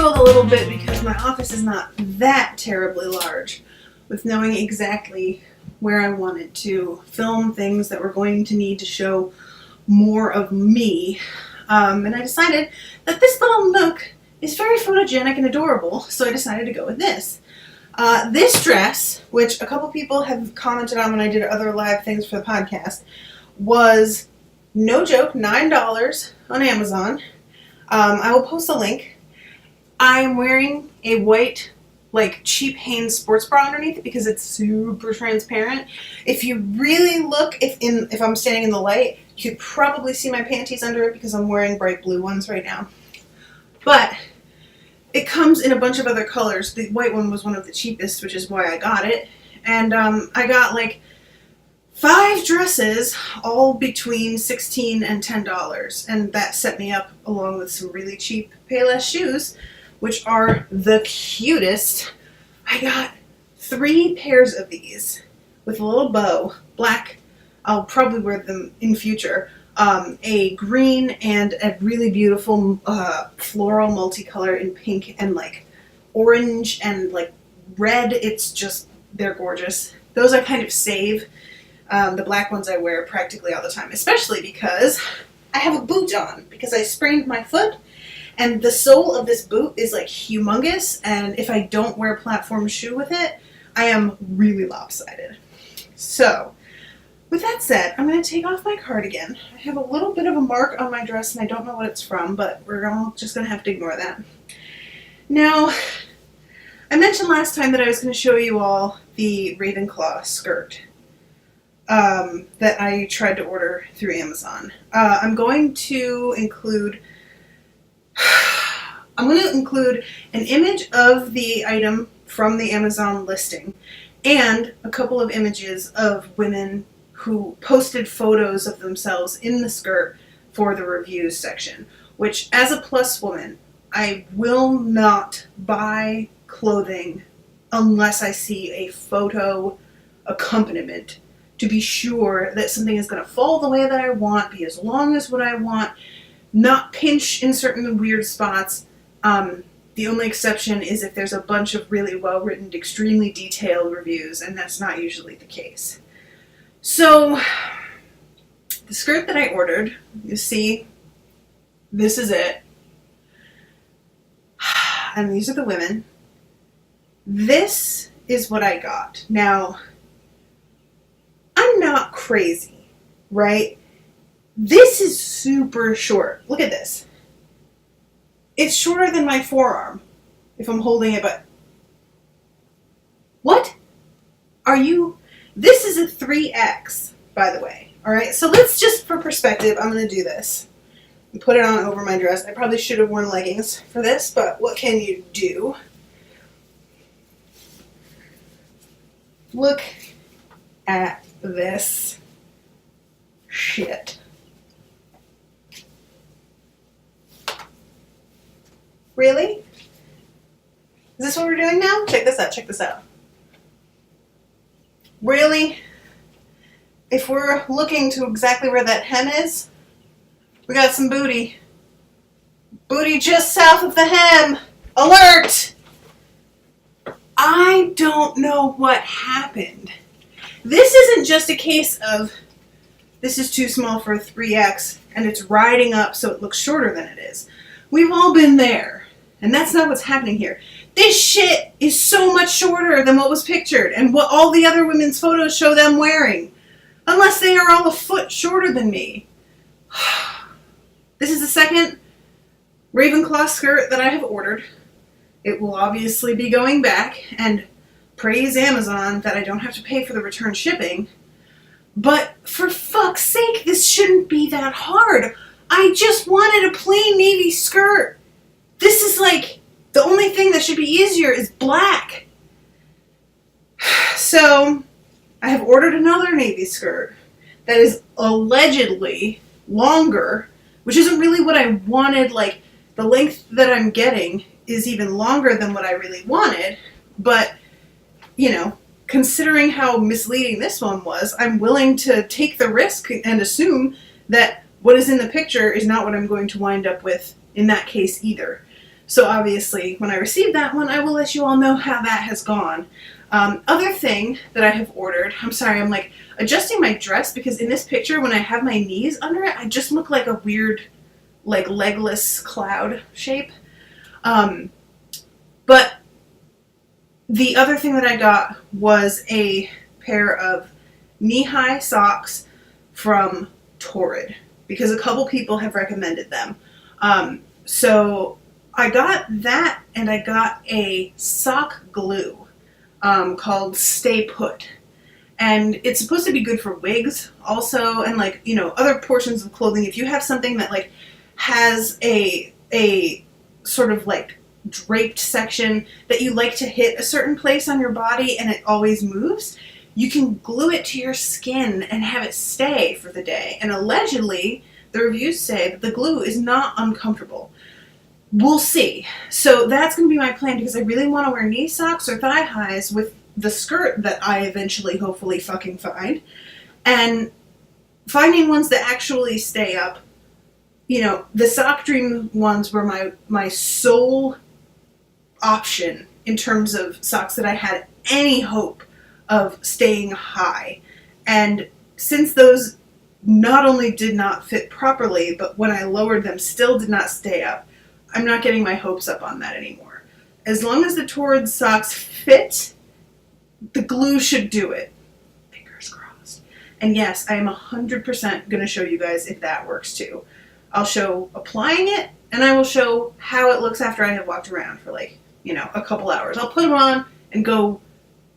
struggled a little bit because my office is not that terribly large with knowing exactly where I wanted to film things that were going to need to show more of me. And I decided that this little nook is very photogenic and adorable, so I decided to go with this. This dress, which a couple people have commented on when I did other live things for the podcast, was, no joke, $9 on Amazon. I will post a link. I'm wearing a white, like, cheap Hanes sports bra underneath it because it's super transparent. If you really look, if I'm standing in the light, you could probably see my panties under it because I'm wearing bright blue ones right now. But it comes in a bunch of other colors. The white one was one of the cheapest, which is why I got it. And I got like 5 dresses, all between $16 and $10. And that set me up along with some really cheap Payless shoes, which are the cutest. I got 3 pairs of these with a little bow, black. I'll probably wear them in future. A green and a really beautiful floral multicolor in pink and like orange and like red. It's just, they're gorgeous. Those I kind of save. The black ones I wear practically all the time, especially because I have a boot on because I sprained my foot and the sole of this boot is like humongous, and if I don't wear a platform shoe with it, I am really lopsided. So with that said, I'm going to take off my cardigan. I have a little bit of a mark on my dress and I don't know what it's from, but we're all just going to have to ignore that. Now, I mentioned last time that I was going to show you all the Ravenclaw skirt that I tried to order through Amazon. I'm going to include an image of the item from the Amazon listing and a couple of images of women who posted photos of themselves in the skirt for the reviews section, which as a plus woman, I will not buy clothing unless I see a photo accompaniment to be sure that something is going to fall the way that I want, be as long as what I want, not pinch in certain weird spots. The only exception is if there's a bunch of really well-written, extremely detailed reviews, and that's not usually the case. So, the skirt that I ordered, you see, this is it. And these are the women. This is what I got. Now, I'm not crazy, right? This is super short. Look at this. It's shorter than my forearm, if I'm holding it, but what? Are you... This is a 3X, by the way. Alright, so let's just, for perspective, I'm going to do this. And put it on over my dress. I probably should have worn leggings for this, but what can you do? Look at this shit. Really? Is this what we're doing now? Check this out, check this out. Really? If we're looking to exactly where that hem is, we got some booty. Booty just south of the hem. Alert! I don't know what happened. This isn't just a case of this is too small for a 3X and it's riding up so it looks shorter than it is. We've all been there. And that's not what's happening here. This shit is so much shorter than what was pictured and what all the other women's photos show them wearing. Unless they are all a foot shorter than me. This is the second Ravenclaw skirt that I have ordered. It will obviously be going back, and praise Amazon that I don't have to pay for the return shipping. But for fuck's sake, this shouldn't be that hard. I just wanted a plain navy skirt. This is like, the only thing that should be easier is black. So, I have ordered another navy skirt that is allegedly longer, which isn't really what I wanted. Like, the length that I'm getting is even longer than what I really wanted, but, you know, considering how misleading this one was, I'm willing to take the risk and assume that what is in the picture is not what I'm going to wind up with in that case either. So obviously, when I receive that one, I will let you all know how that has gone. Other thing that I have ordered, I'm sorry, I'm like adjusting my dress because in this picture, when I have my knees under it, I just look like a weird, like legless cloud shape. But the other thing that I got was a pair of knee-high socks from Torrid because a couple people have recommended them. So I got that, and I got a sock glue called Stay Put. And it's supposed to be good for wigs also, and like, you know, other portions of clothing. If you have something that like has a sort of like draped section that you like to hit a certain place on your body and it always moves, you can glue it to your skin and have it stay for the day. And allegedly, the reviews say that the glue is not uncomfortable. We'll see. So that's going to be my plan because I really want to wear knee socks or thigh highs with the skirt that I eventually hopefully fucking find. And finding ones that actually stay up. You know, the Sock Dream ones were my sole option in terms of socks that I had any hope of staying high. And since those not only did not fit properly, but when I lowered them still did not stay up, I'm not getting my hopes up on that anymore. As long as the Torrid socks fit, the glue should do it. Fingers crossed. And yes, I am 100% going to show you guys if that works too. I'll show applying it, and I will show how it looks after I have walked around for like, you know, a couple hours. I'll put them on and go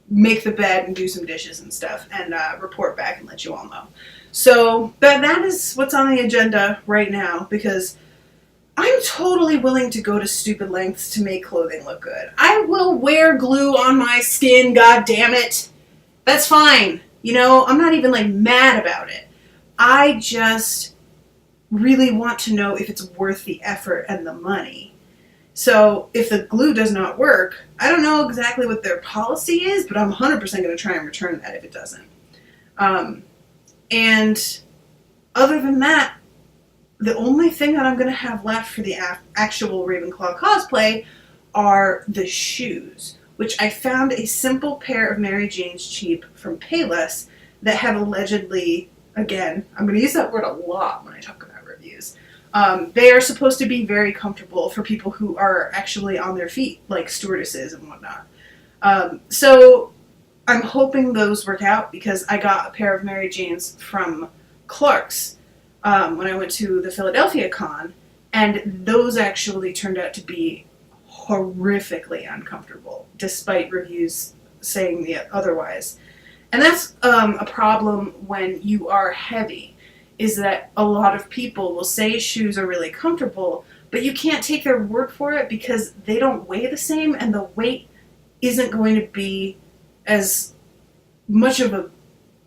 make the bed and do some dishes and stuff and report back and let you all know. So that is what's on the agenda right now because I'm totally willing to go to stupid lengths to make clothing look good. I will wear glue on my skin, god damn it. That's fine. You know, I'm not even like mad about it. I just really want to know if it's worth the effort and the money. So if the glue does not work, I don't know exactly what their policy is, but I'm 100% going to try and return that if it doesn't. And other than that, the only thing that I'm going to have left for the actual Ravenclaw cosplay are the shoes, which I found a simple pair of Mary Jane's cheap from Payless that have allegedly, again, I'm going to use that word a lot when I talk about reviews. They are supposed to be very comfortable for people who are actually on their feet, like stewardesses and whatnot. So I'm hoping those work out because I got a pair of Mary Jane's from Clark's when I went to the Philadelphia con, and those actually turned out to be horrifically uncomfortable, despite reviews saying the otherwise. And that's a problem when you are heavy, is that a lot of people will say shoes are really comfortable, but you can't take their word for it because they don't weigh the same, and the weight isn't going to be as much of a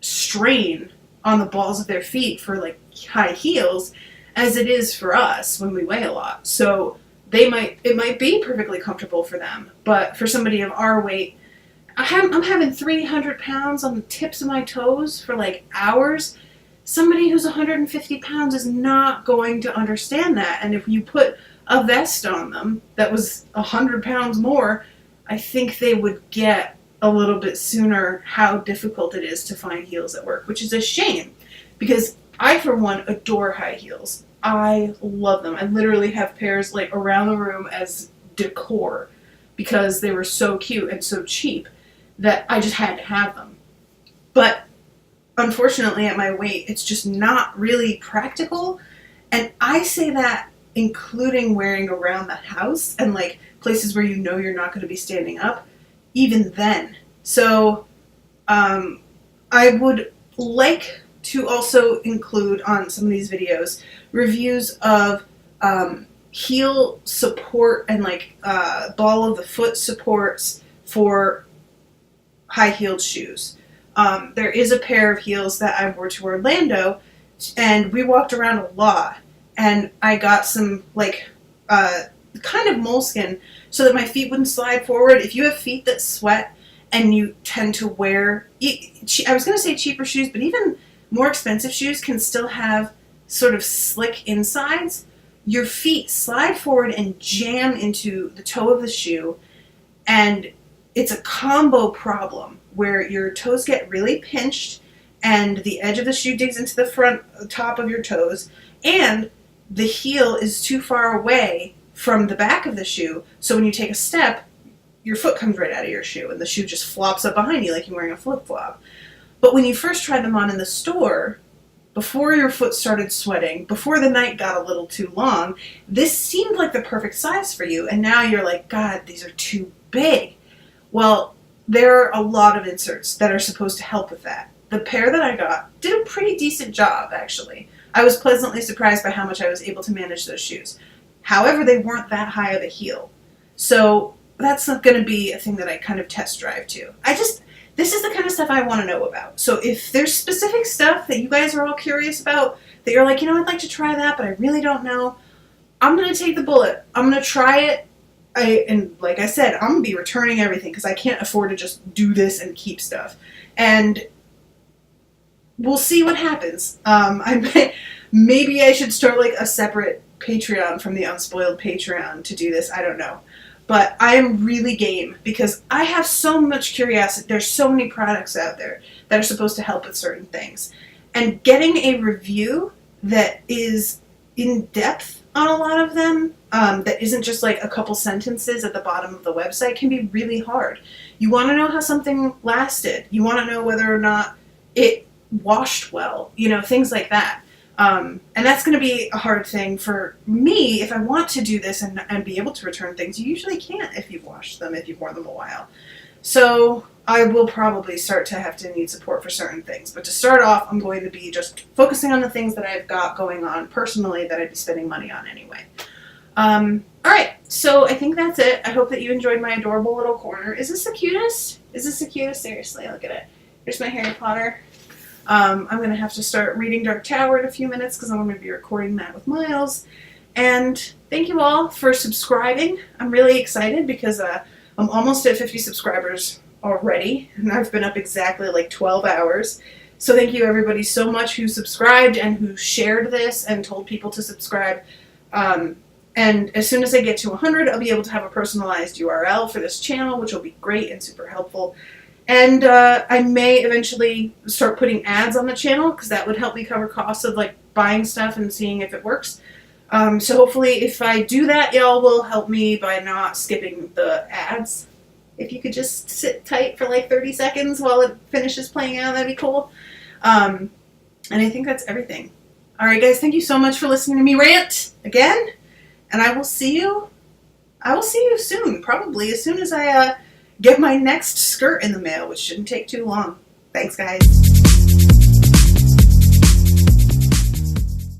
strain on the balls of their feet for like high heels as it is for us when we weigh a lot. So it might be perfectly comfortable for them, but for somebody of our weight, I'm having 300 pounds on the tips of my toes for like hours. Somebody who's 150 pounds is not going to understand that. And if you put a vest on them that was 100 pounds more, I think they would get a little bit sooner how difficult it is to find heels that work, which is a shame because I, for one, adore high heels. I love them. I literally have pairs like around the room as decor because they were so cute and so cheap that I just had to have them. But unfortunately, at my weight, it's just not really practical. And I say that including wearing around the house and like places where you know you're not going to be standing up, even then. So I would like to also include on some of these videos reviews of heel support and like ball of the foot supports for high-heeled shoes. There is a pair of heels that I wore to Orlando, and we walked around a lot, and I got some like kind of moleskin so that my feet wouldn't slide forward. If you have feet that sweat and you tend to wear, I was going to say cheaper shoes, but even more expensive shoes can still have sort of slick insides. your feet slide forward and jam into the toe of the shoe, and it's a combo problem where your toes get really pinched and the edge of the shoe digs into the top of your toes, and the heel is too far away from the back of the shoe, so when you take a step, your foot comes right out of your shoe and the shoe just flops up behind you like you're wearing a flip-flop. But when you first tried them on in the store, before your foot started sweating, before the night got a little too long, this seemed like the perfect size for you, and now you're like, God, these are too big. Well, there are a lot of inserts that are supposed to help with that. The pair that I got did a pretty decent job, actually. I was pleasantly surprised by how much I was able to manage those shoes. However, they weren't that high of a heel. So that's not going to be a thing that I kind of test drive to. This is the kind of stuff I want to know about. So if there's specific stuff that you guys are all curious about, that you're like, I'd like to try that, but I really don't know, I'm going to take the bullet. I'm going to try it. And like I said, I'm going to be returning everything because I can't afford to just do this and keep stuff. And we'll see what happens. Maybe I should start like a separate Patreon from the Unspoiled Patreon to do this. I don't know. But I am really game because I have so much curiosity. There's so many products out there that are supposed to help with certain things. And getting a review that is in depth on a lot of them, that isn't just like a couple sentences at the bottom of the website, can be really hard. You want to know how something lasted. You want to know whether or not it washed well, things like that. And that's going to be a hard thing for me if I want to do this and be able to return things. You usually can't if you've washed them, if you've worn them a while. So I will probably start to have to need support for certain things. But to start off, I'm going to be just focusing on the things that I've got going on personally that I'd be spending money on anyway. Alright, so I think that's it. I hope that you enjoyed my adorable little corner. Is this the cutest? Is this the cutest? Seriously, look at it. Here's my Harry Potter. I'm going to have to start reading Dark Tower in a few minutes because I'm going to be recording that with Miles. And thank you all for subscribing. I'm really excited because I'm almost at 50 subscribers already, and I've been up exactly like 12 hours. So thank you everybody so much who subscribed and who shared this and told people to subscribe. And as soon as I get to 100, I'll be able to have a personalized URL for this channel, which will be great and super helpful. And I may eventually start putting ads on the channel because that would help me cover costs of like buying stuff and seeing if it works. So hopefully if I do that, y'all will help me by not skipping the ads. If you could just sit tight for like 30 seconds while it finishes playing out, that'd be cool. And I think that's everything. Alright guys, thank you so much for listening to me rant again. And I will see you soon, probably as soon as I get my next skirt in the mail, which shouldn't take too long. Thanks, guys.